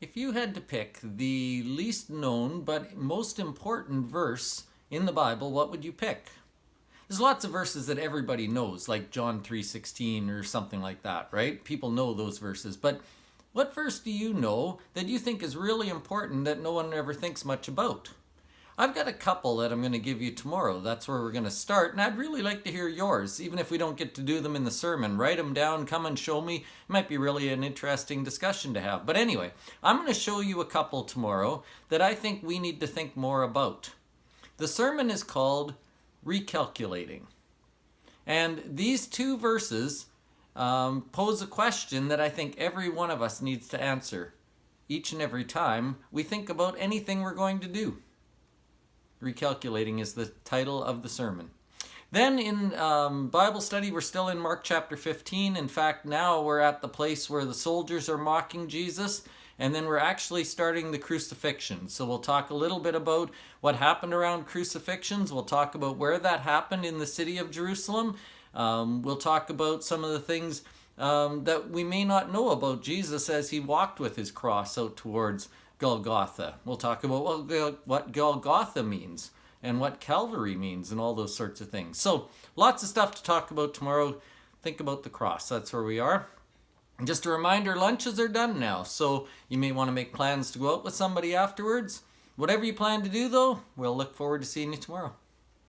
If you had to pick the least known but most important verse in the Bible, what would you pick? There's lots of verses that everybody knows, like John 3:16 or something like that, right? People know those verses. But what verse do you know that you think is really important that no one ever thinks much about? I've got a couple that I'm going to give you tomorrow. That's where we're going to start, and I'd really like to hear yours. Even if we don't get to do them in the sermon, write them down, come and show me. It might be really an interesting discussion to have. But anyway, I'm going to show you a couple tomorrow that I think we need to think more about. The sermon is called Recalculating. And these two verses pose a question that I think every one of us needs to answer each and every time we think about anything we're going to do. Recalculating is the title of the sermon. Then in Bible study, we're still in Mark chapter 15. In fact, now we're at the place where the soldiers are mocking Jesus, and then we're actually starting the crucifixion. So we'll talk a little bit about what happened around crucifixions. We'll talk about where that happened in the city of Jerusalem. We'll talk about some of the things that we may not know about Jesus as he walked with his cross out towards Golgotha. We'll talk about what Golgotha means and what Calvary means and all those sorts of things. So lots of stuff to talk about tomorrow. Think about the cross. That's where we are. And just a reminder, lunches are done now, so you may want to make plans to go out with somebody afterwards. Whatever you plan to do, though, we'll look forward to seeing you tomorrow.